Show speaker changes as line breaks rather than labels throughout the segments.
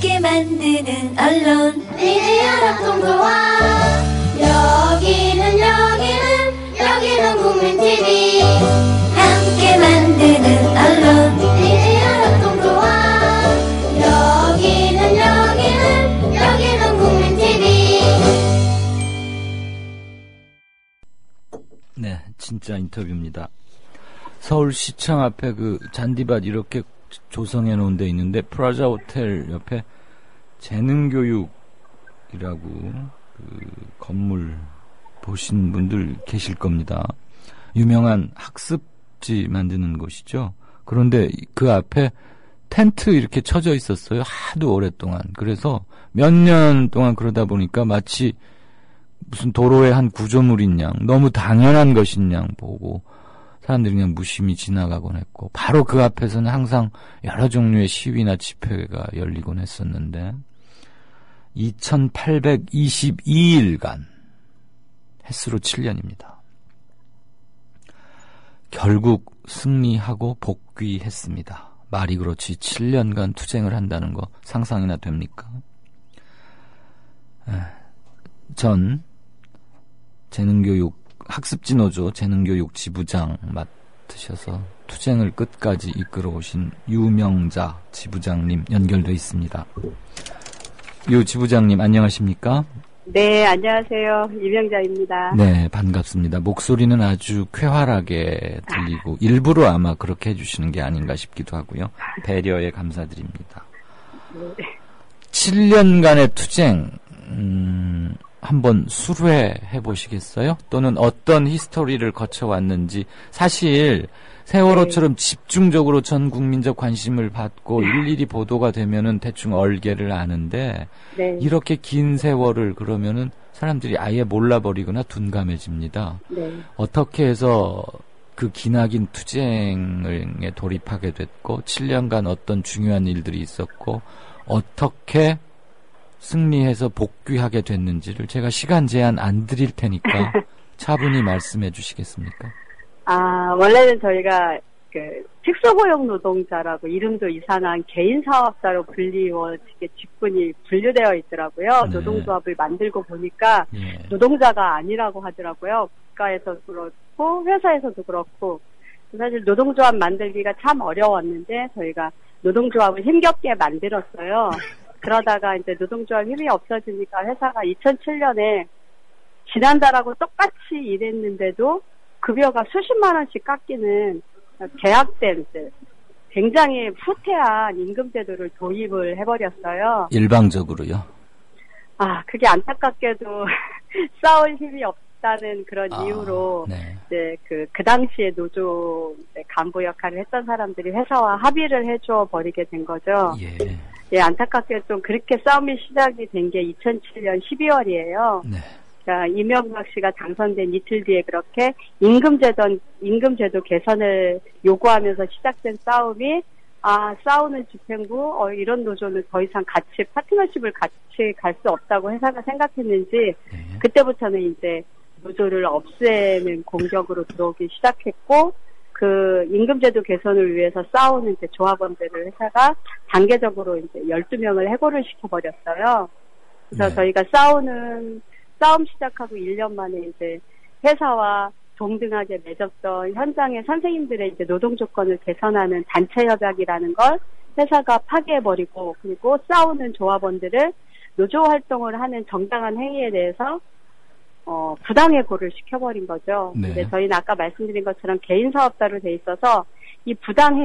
함께 만드는 언론
미디어 협동조합. 여기는 국민TV.
함께 만드는 언론
미디어 협동조합. 여기는 국민TV.
네, 진짜 인터뷰입니다. 서울시청 앞에 그 잔디밭 이렇게 조성해 놓은 데 있는데 프라자 호텔 옆에 재능교육이라고 그 건물 보신 분들 계실 겁니다. 유명한 학습지 만드는 곳이죠. 그런데 그 앞에 텐트 이렇게 쳐져 있었어요. 하도 오랫동안. 그래서 몇 년 동안 그러다 보니까 마치 무슨 도로의 한 구조물인 양, 너무 당연한 것인 양 보고 사람들이 그냥 무심히 지나가곤 했고, 바로 그 앞에서는 항상 여러 종류의 시위나 집회가 열리곤 했었는데 2822일간 햇수로 7년입니다. 결국 승리하고 복귀했습니다. 말이 그렇지 7년간 투쟁을 한다는 거 상상이나 됩니까? 전 재능교육 학습지노조 재능교육 지부장 맡으셔서 투쟁을 끝까지 이끌어오신 유명자 지부장님 연결돼 있습니다. 유 지부장님 안녕하십니까?
네, 안녕하세요. 유명자입니다.
네, 반갑습니다. 목소리는 아주 쾌활하게 들리고 일부러 아마 그렇게 해주시는 게 아닌가 싶기도 하고요. 배려에 감사드립니다.
네.
7년간의 투쟁 한번 수루해 보시겠어요? 또는 어떤 히스토리를 거쳐왔는지. 사실 세월호처럼 집중적으로 전 국민적 관심을 받고 일일이 보도가 되면은 대충 얼개를 아는데
네.
이렇게 긴 세월을 그러면은 사람들이 아예 몰라버리거나 둔감해집니다.
네.
어떻게 해서 그 기나긴 투쟁에 돌입하게 됐고 7년간 어떤 중요한 일들이 있었고 어떻게 승리해서 복귀하게 됐는지를 제가 시간 제한 안 드릴 테니까 차분히 말씀해 주시겠습니까?
원래는 저희가 그 특수고용 노동자라고 이름도 이상한 개인 사업자로 불리워지게 직군이 분류되어 있더라고요.
네.
노동조합을 만들고 보니까
예.
노동자가 아니라고 하더라고요. 국가에서도 그렇고 회사에서도 그렇고. 사실 노동조합 만들기가 참 어려웠는데 저희가 노동조합을 힘겹게 만들었어요. 그러다가 이제 노동조합 힘이 없어지니까 회사가 2007년에 지난달하고 똑같이 일했는데도 급여가 수십만 원씩 깎이는 계약된 굉장히 후퇴한 임금제도를 도입을 해버렸어요.
일방적으로요?
그게 안타깝게도 싸울 힘이 없다는 그런 이유로
네.
이제 그 당시에 노조 간부 역할을 했던 사람들이 회사와 합의를 해줘 버리게 된 거죠. 예, 안타깝게 좀 그렇게 싸움이 시작이 된 게 2007년 12월이에요.
네.
자, 이명박 씨가 당선된 이틀 뒤에 그렇게 임금제도 개선을 요구하면서 시작된 싸움이, 싸우는 집행부, 이런 노조는 더 이상 파트너십을 같이 갈 수 없다고 회사가 생각했는지, 그때부터는 이제 노조를 없애는 공격으로 들어오기 시작했고, 그 임금제도 개선을 위해서 싸우는 이제 조합원들을 회사가 단계적으로 이제 12명을 해고를 시켜버렸어요. 그래서 저희가 싸움 시작하고 1년 만에 이제 회사와 동등하게 맺었던 현장의 선생님들의 이제 노동 조건을 개선하는 단체 협약이라는 걸 회사가 파기해버리고, 그리고 싸우는 조합원들을 노조 활동을 하는 정당한 행위에 대해서 부당해고를 시켜버린 거죠.
네.
근데 저희는 아까 말씀드린 것처럼 개인 사업자로 돼 있어서 이 부당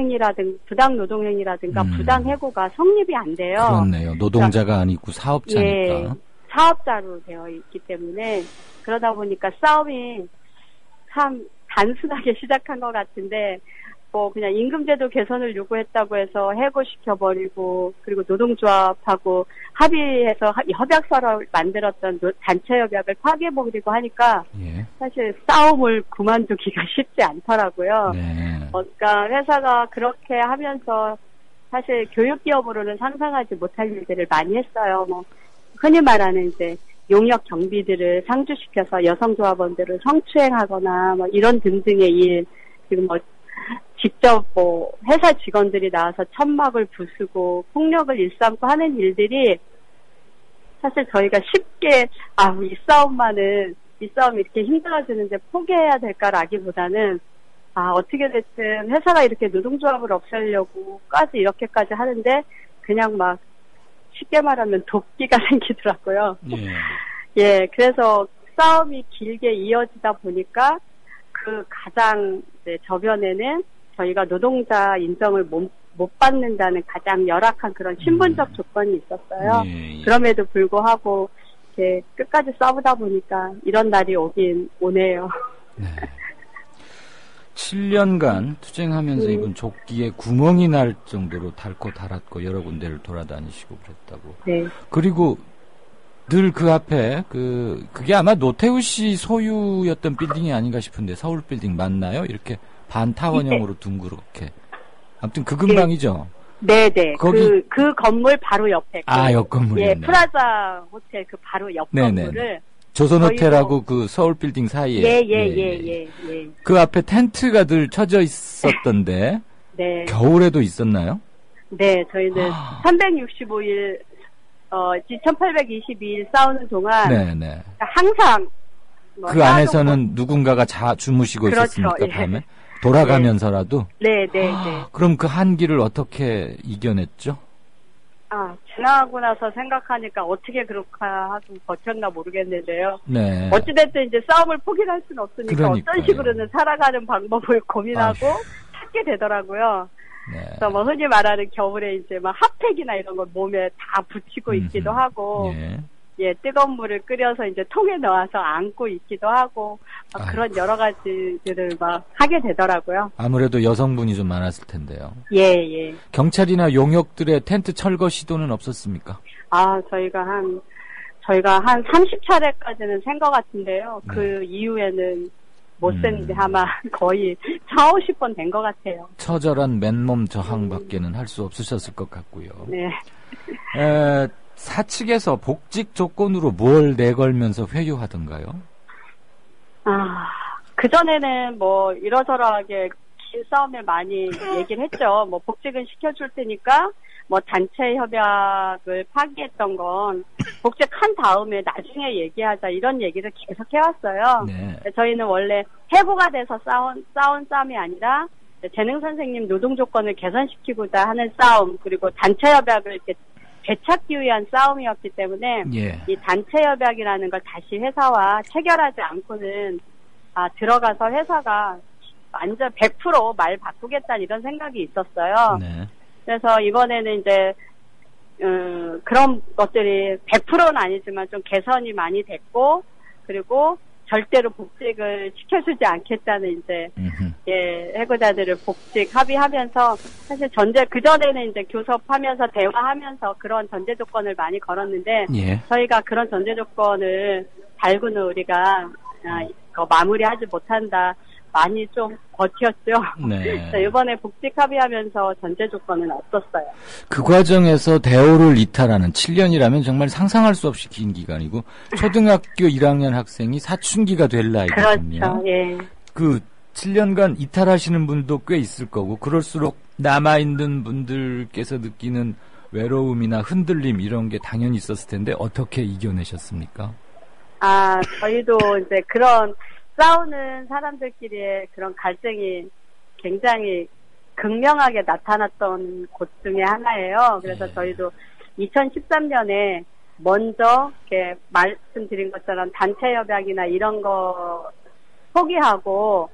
노동행위라든가 부당해고가 성립이 안 돼요.
그렇네요. 노동자가 아니고 사업자니까.
예, 사업자로 되어 있기 때문에 그러다 보니까 싸움이 참 단순하게 시작한 것 같은데 그냥 임금제도 개선을 요구했다고 해서 해고시켜버리고, 그리고 노동조합하고 합의해서 협약서를 만들었던 단체 협약을 파기해버리고 하니까 사실 싸움을 그만두기가 쉽지 않더라고요.
네.
그러니까 회사가 그렇게 하면서 사실 교육기업으로는 상상하지 못할 일들을 많이 했어요. 흔히 말하는 이제 용역 경비들을 상주시켜서 여성 조합원들을 성추행하거나 이런 등등의 일, 지금 직접 뭐 회사 직원들이 나와서 천막을 부수고 폭력을 일삼고 하는 일들이 사실 저희가 쉽게 이 싸움이 이렇게 힘들어지는데 포기해야 될까라기보다는 어떻게 됐든 회사가 이렇게 노동조합을 없애려고까지 이렇게까지 하는데 그냥 막 쉽게 말하면 돕기가 생기더라고요.
예.
예, 그래서 싸움이 길게 이어지다 보니까 그 가장 저변에는 저희가 노동자 인정을 못 받는다는 가장 열악한 그런 신분적 조건이 있었어요.
예.
그럼에도 불구하고 이렇게 끝까지 싸우다 보니까 이런 날이 오긴 오네요.
네. 7년간 투쟁하면서 입은 조끼에 구멍이 날 정도로 닳고 닳았고 여러 군데를 돌아다니시고 그랬다고.
네.
그리고 늘 그 앞에 그게 아마 노태우 씨 소유였던 빌딩이 아닌가 싶은데 서울 빌딩 맞나요? 이렇게 반타원형으로 둥그렇게. 아무튼 그 근방이죠.
네네.
거기
그 건물 바로 옆에.
옆 건물이네.
예, 프라자 호텔 그 바로 옆
네네.
건물을.
조선호텔하고 그 서울 빌딩 사이에.
예.
그 앞에 텐트가 늘 쳐져 있었던데.
네.
겨울에도 있었나요?
네, 저희는 365일, 1822일 싸우는 동안.
네네.
항상.
그 안에서는 누군가가 주무시고
그렇죠,
있었습니까,
예.
밤에? 돌아가면서라도?
네.
그럼 그 한기를 어떻게 이겨냈죠?
지나고 나서 생각하니까 어떻게 그렇게 하고 버텼나 모르겠는데요.
네.
어찌됐든 이제 싸움을 포기할 수는 없으니까
그러니까요.
어떤 식으로는 살아가는 방법을 고민하고 찾게 되더라고요.
네.
그래서 뭐 흔히 말하는 겨울에 이제 막 핫팩이나 이런 걸 몸에 다 붙이고 있기도 하고,
예.
뜨거운 물을 끓여서 이제 통에 넣어서 안고 있기도 하고, 막 그런 여러 가지들을 막 하게 되더라고요.
아무래도 여성분이 좀 많았을 텐데요.
예.
경찰이나 용역들의 텐트 철거 시도는 없었습니까?
저희가 한 30차례까지는 센 것 같은데요.
네.
그 이후에는 못 셌는데 아마 거의 40-50번 된 것 같아요.
처절한 맨몸 저항밖에는 할 수 없으셨을 것 같고요.
네.
사측에서 복직 조건으로 뭘 내걸면서 회유하던가요?
그전에는 뭐 이러저러하게 긴 싸움을 많이 얘기를 했죠. 뭐 복직은 시켜줄 테니까 뭐 단체 협약을 파기했던 건 복직한 다음에 나중에 얘기하자 이런 얘기를 계속 해왔어요.
네.
저희는 원래 해고가 돼서 싸운 싸움이 아니라 재능 선생님 노동 조건을 개선시키고자 하는 싸움, 그리고 단체 협약을 이렇게 되찾기 위한 싸움이었기 때문에 이 단체 협약이라는 걸 다시 회사와 체결하지 않고는 들어가서 회사가 완전 100% 말 바꾸겠다는 이런 생각이 있었어요.
네.
그래서 이번에는 이제 그런 것들이 100%는 아니지만 좀 개선이 많이 됐고, 그리고 절대로 복직을 시켜주지 않겠다는 이제 해고자들을 복직 합의하면서, 사실 그전에는 이제 교섭하면서 대화하면서 그런 전제 조건을 많이 걸었는데 저희가 그런 전제 조건을 달고는 우리가 마무리하지 못한다. 많이 좀 버텼죠.
네.
이번에 복직 합의하면서 전제 조건은 없었어요.
그 과정에서 대우를 이탈하는 7년이라면 정말 상상할 수 없이 긴 기간이고, 초등학교 1학년 학생이 사춘기가 될 나이거든요.
그렇죠. 예.
그 7년간 이탈하시는 분도 꽤 있을 거고, 그럴수록 남아있는 분들께서 느끼는 외로움이나 흔들림 이런 게 당연히 있었을 텐데 어떻게 이겨내셨습니까?
저희도 이제 그런 싸우는 사람들끼리의 그런 갈등이 굉장히 극명하게 나타났던 곳 중에 하나예요. 그래서 저희도 2013년에 먼저 이렇게 말씀드린 것처럼 단체 협약이나 이런 거 포기하고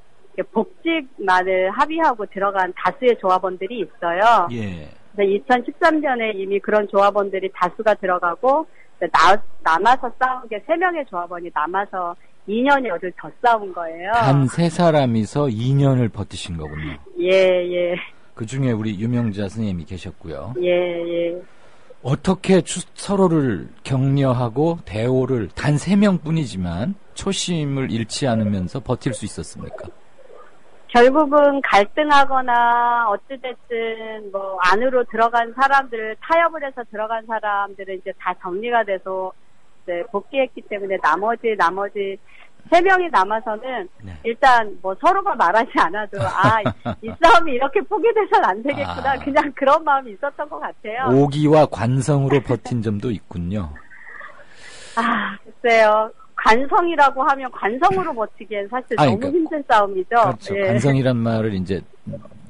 복직만을 합의하고 들어간 다수의 조합원들이 있어요.
예.
2013년에 이미 그런 조합원들이 다수가 들어가고 남아서 싸운 게 3명의 조합원이 남아서 2년여를 더 싸운 거예요.
단 3사람이서 2년을 버티신 거군요.
예.
그 중에 우리 유명자 선생님이 계셨고요.
예.
어떻게 서로를 격려하고 대오를 단 3명뿐이지만 초심을 잃지 않으면서 버틸 수 있었습니까?
결국은 갈등하거나 어찌됐든 뭐 안으로 들어간 사람들, 타협을 해서 들어간 사람들은 이제 다 정리가 돼서 이제 복귀했기 때문에 나머지 3명이 남아서는
네.
일단 뭐 서로가 말하지 않아도 이 싸움이 이렇게 포기돼서는 안 되겠구나. 그냥 그런 마음이 있었던 것 같아요.
오기와 관성으로 버틴 점도 있군요.
글쎄요. 관성이라고 하면 관성으로 버티기엔 사실 너무
그러니까,
힘든 싸움이죠.
그렇죠.
예.
관성이란 말을 이제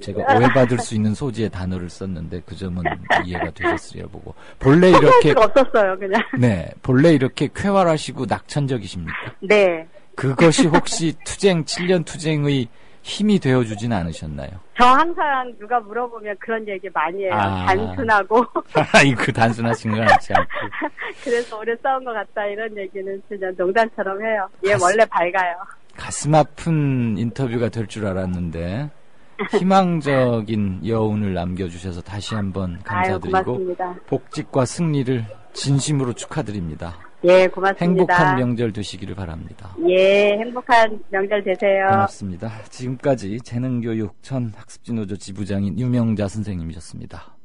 제가 오해받을 수 있는 소지의 단어를 썼는데 그 점은 이해가 되셨으리라 보고. 본래 이렇게
수가 없었어요, 그냥.
네, 본래 이렇게 쾌활하시고 낙천적이십니까?
네.
그것이 혹시 7년 투쟁의 힘이 되어주진 않으셨나요?
저 항상 누가 물어보면 그런 얘기 많이 해요. 단순하고.
그 단순하신 건 않지 않고.
그래서 오래 싸운 것 같다 이런 얘기는 진짜 농담처럼 해요. 얘 원래 밝아요.
가슴 아픈 인터뷰가 될 줄 알았는데 희망적인 여운을 남겨주셔서 다시 한번 감사드리고
고맙습니다.
복직과 승리를 진심으로 축하드립니다.
예, 고맙습니다.
행복한 명절 되시기를 바랍니다.
예, 행복한 명절 되세요.
고맙습니다. 지금까지 재능교육 전 학습지노조 지부장인 유명자 선생님이셨습니다.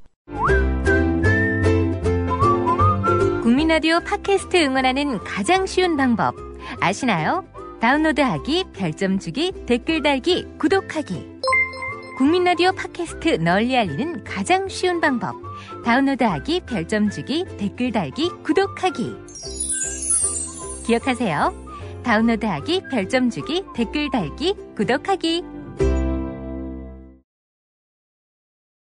국민라디오 팟캐스트 응원하는 가장 쉬운 방법 아시나요? 다운로드하기, 별점 주기, 댓글 달기, 구독하기. 국민라디오 팟캐스트 널리 알리는 가장 쉬운 방법. 다운로드하기, 별점 주기, 댓글 달기, 구독하기. 기억하세요. 다운로드하기, 별점 주기, 댓글 달기, 구독하기.